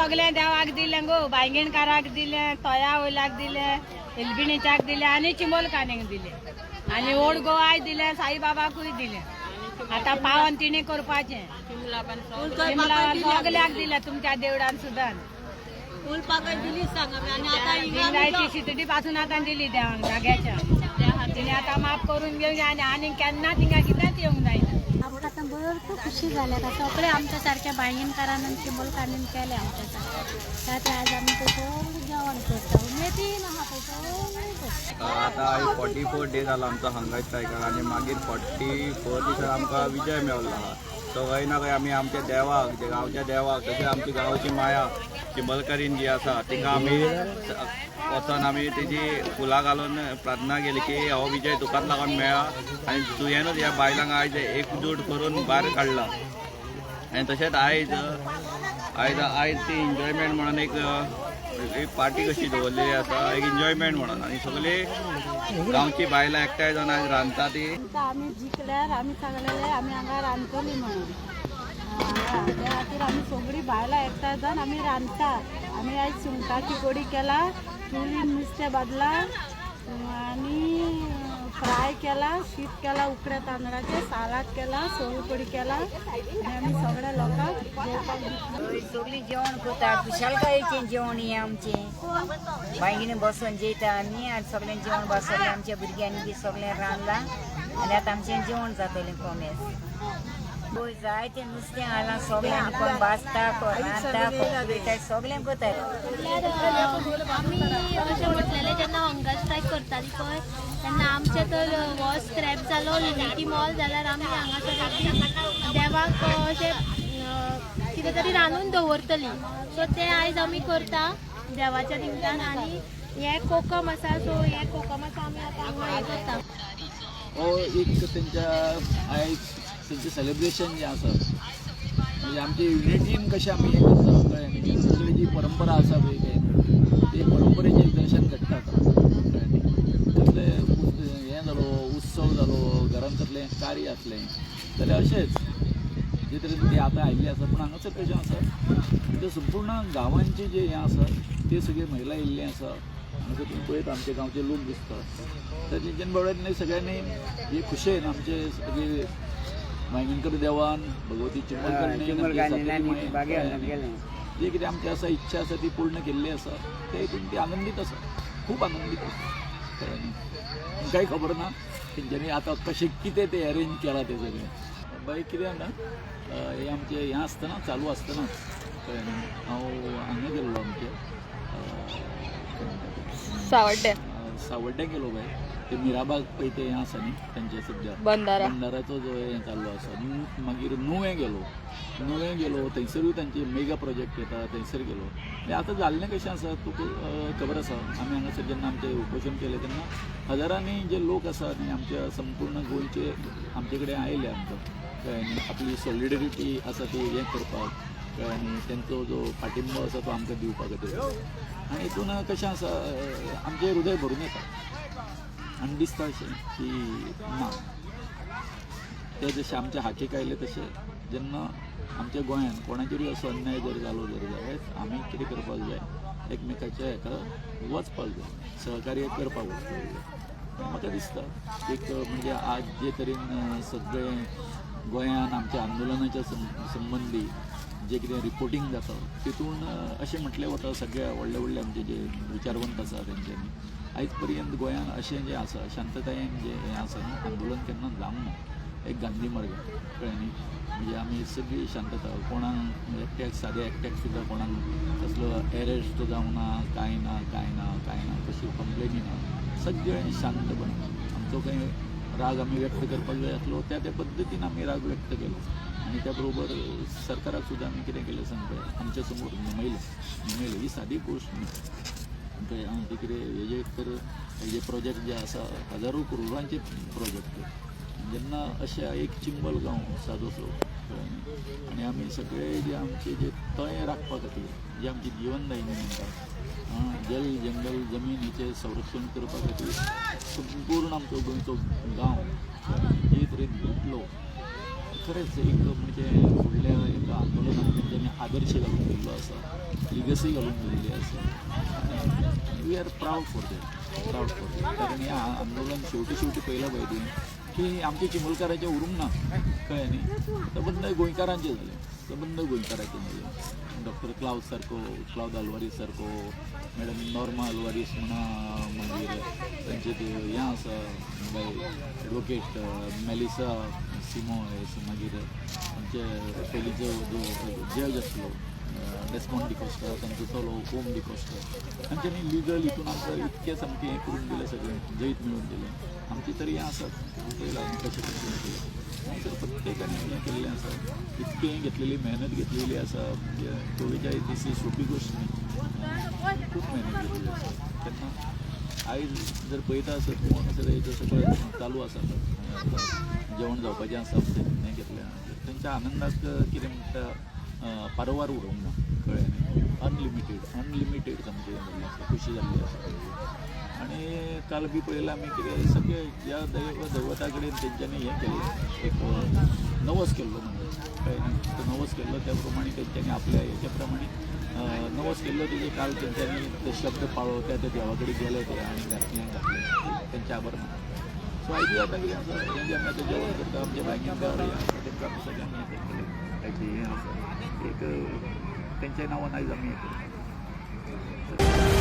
सगळे देवाक दिले गो बायगेणकाराक दिले तोया वयलाक दिले एलबिणीच्याक दिले आणि चिंबोल कानेक दिले आणि ओल्ड गोवाय दिले साईबाबाकूय दिले आता पावन तिणे करपाचे सगळ्याक दिले तुमच्या देवळान सुद्धा इंग्रायची शितडी पासून आता दिली देवाक जाग्याच्या तिने आता माफ करून घेऊया आणि केन्ना तिंगा कित्याच येऊंक जायना आता भरपूर खुशी झाल्या का सगळे आमच्यासारख्या बायगेणकारांनी चिंबोलकारांनी केले आमच्यासाठी त्यात आज आम्ही ते सगळं जेवण करता उमेदीन आता 44 डे जाला आमचा हांगा स्ट्रायकाक आनी मागीर 44 दिसा आमकां विजय मेळ्ळो आहा सो खंय ना खंय आमी आमच्या देवाक जे गांवच्या देवाक तशें आमची गांवची माया चिंबलकारीन जी आसा तिका आमी वचोन आमी तेजी फुलां घालून प्रार्थना केली की हो विजय तुकाच लागून मेळ्ळा आनी तुवेंनूच ह्या बायलांक आयज एकजूट करून भायर काडला आनी तशेंच आयज ती एन्जॉयमेंट म्हणून एक पार्टी कशी दवरलेली आसा एक एन्जॉयमेंट म्हणून आनी सगळे गांवची बायलां एकठांय जावन आयज रांदता ती आम्ही जिखल्यार आम्ही सांगलेले आम्ही हांगा रांदतली म्हणून त्या खातीर आमी सगळीं बायलां एकठांय जावन आमी रांदता आमी आयज सुंगटाची कडी केला चुलीन नुस्तें भाजला आनी फ्राय केला शीत केला उकड्या तांदळाचे सालाद केला सोल कडी केला आनी आमी सगळ्या लोकांक जेवपाक दितली सगळीं जेवण करता खुशालकायेचें जेवण हें आमचें बायगीन बसून जेयता आमी आनी सगळें जेवण बसलें आमच्या भुरग्यांनी बी सगळें रांदलां आनी आतां आमचें जेवण जातलें कोमेस पळय जाय तें नुस्तें हाडलां सगळें कोण भाजता कोण रांदता कोण पिळटा सगळें करता आमी अशें म्हटलेलें जेन्ना हंगर स्ट्रायक करतालीं पळय तेन्ना आमचें तर हो स्क्रॅप जालो युनिटी मॉल जाल्यार आमी हांगासर देवाक अशें कितें तरी रांदून दवरतलीं सो तें आयज आमी करता देवाच्या निमतान आनी हें कोकम आसा सो हें कोकमाचो आमी आतां हांगा हें करता हो एक तेंच्या आयज तेंचें सेलिब्रेशन जें आसा म्हणजे आमचे युनिटीन कशें आमी हें करता कळ्ळें न्ही सगळी जी परंपरा आसा पळय ते परंपरेचें दर्शन घडटा कळ्ळें न्ही कसलें हें जालो उत्सव जालो घरांत कसलें कार्य आसलें जाल्यार अशेंच जे तरेन ते आतां आयिल्ले आसा पूण हांगासर कशें आसा ते संपूर्ण गांवांचे जे हें आसा ते सगळे महिला येयल्ले आसा हांगासर तुमी पळयत आमचे गांवचे लोक दिसता तर तेंच्यान बाबड्यांनी सगळ्यांनी हे खुशेन आमचे सगळे बायगेणकर देवान भगवती चिंबलकारीण जे कितें आमची आसा इच्छा आसा ती पूर्ण केल्ली आसा ते हितून ती आनंदीत आसा खूब आनंदीत आसा कळ्ळें न्ही कांय खबर ना तेंच्यांनी आतां कशें कितें ते अरेंज केलां तें सगळें बाय कितें ना हें आमचें हें आसतना चालू आसतनाच कळ्ळें न्ही हांव हांगा गेल्लो आमचे सावड्ड्या गेलो बाय ते मिराबाग पळय तें हें आसा न्ही तेंचें सद्या बंदाराचो जो हें चालू आसा मागीर नुवें गेलो थंयसरूय तांचे मेगा प्रोजेक्ट येता थंयसर गेलो म्हणजे आतां जाल्लें कशें आसा तुका खबर आसा आमी हांगासर जेन्ना आमचें उपोशण केलें तेन्ना हजारांनी जे लोक आसा न्ही आमच्या संपूर्ण गोंयचे आमचे कडेन आयले आमकां कळ्ळें न्ही आपली सॉलिडेरिटी आसा ती हें करपाक कळ्ळें न्ही तेंचो जो पाठिंबो आसा तो आमकां दिवपा खातीर आनी हितून कशें आसा आमचें हृदय भरून येता आनी दिसता अशें की ना ते जशें आमच्या हातीक आयले तशें जेन्ना आमच्या गोंयांत कोणाचेरूय असो अन्याय जर जालो जाल्यार आमी कितें करपाक जाय एकमेकाच्या हेका वचपाक जाय सहकार्य करपाक वचपाक जाय म्हाका दिसता एक म्हणजे आज जे तरेन सगळें गोंयान आमच्या आंदोलनाच्या संबंदी जे कितें रिपोर्टींग जाता तितून अशें म्हटलें वता सगळ्या व्हडले आमचे जे विचारवंत आसा तेंच्यांनी आयज पर्यंत गोंयान अशें जें आसा शांततायेन जें हें आसा न्ही आंदोलन केन्ना जावंक ना एक गांधी मार्ग कळ्ळें न्ही म्हणजे आमी सगळी शांतता कोणाक एकट्याक साद्या एकट्याक सुद्दां कोणाक कसलो एरेस्ट जावंक ना कांय ना कशी कंप्लेनी ना सगळें शांतपण आमचो खंय राग आमी व्यक्त करपाक जाय आसलो त्या पद्दतीन आमी राग व्यक्त केलो आनी त्या बरोबर सरकाराक सुद्दां आमी कितें केलें सांगता आमच्या समोर नुमयलें ही सादी गोश्ट न्ही कळ्ळें आनी ते कितें हेजे तर हेजे प्रोजेक्ट जे आसा हजारो करोडांचे प्रोजेक्ट जेन्ना अशा एक चिंबल गांव सादोसो कळ्ळें न्ही आनी आमी सगळे जे आमचे जे तळें राखपा खातीर जी आमची जिवनदायिनी म्हणटा जल जंगल जमीन हेचें संरक्षण करपा खातीर संपूर्ण आमचो गोंयचो गांव जे तरेन घडलो खरेंच एक म्हणजे फुडल्या एका आंदोलनाक तेंच्यांनी आदर्श घालून दिल्लो आसा लिगसी घालून दिलेली आसा. We are proud for that. कारण हे आंदोलन शेवटी पयलं पाहिजे की आमच्या चिमोलकारांचें उरूंक ना, कळ्ळें न्ही. सबंद गोंयकारांचें जालें, सबंद गोंयकारांचें जालें. डॉक्टर क्लाउद आल्वारीस सारको, मॅडम नॉर्मा आल्वारीस म्हणा, मागीर तांचे हें आसा एडवोकेट मेलिसा सिमोस, मागीर आमचे पयलींचो जो जज आसलो डेस्मॉन्ड डिकोस्टा, तांचो चलो ओम डिकोस्टा, तांच्यांनी लिगल हितून आमकां इतकें सामकें हें करून दिलें, सगळें जैत मेळून दिलें. आमची तरी हें आसात, पळयलां आमी कशें कशें केलें. तर प्रत्येकाने हें केल्लें आसा, इतकें घेतलेली मेहनत घेतलेली आसा. म्हणजे 44 दीस ही सोपी गोश्ट न्ही, खूब मेहनत घेतलेली आसा. तेन्ना आयज जर पळयता आसत कोण सगळें चालू आसा, जेवण जावपाचें आसा, हें घेतलें, तेंच्या आनंदाक कितें म्हणटा पारोवार उरोंक ना, कळ्ळें न्ही. अनलिमिटेड सामकें हें जाल्लें आसा, खुशी जाल्ली आसा. आनी काल बी पळयलां आमी कितें सगळें ह्या दैवता कडेन तेंच्यांनी हें केल्लें, एक नवस केल्लो म्हणजे, कळ्ळें न्ही. तो नवस केल्लो त्या प्रमाणे तेंच्यांनी आपल्या हेच्या प्रमाणे नवस केल्लो. तेजे काल तेंच्यांनी ते शब्द पाळो, त्या देवा कडेन गेले ते आनी घातलें तेंचे आभार मानता. सो आयज आतां कितें आसा, तेंचे आमी आतां जेवण करता, आमच्या बायकांक तेंकां आमी सगळ्यांक हें करतले, हेजें हें आसा एक तेंच्या नांवान आयज आमी हें करता.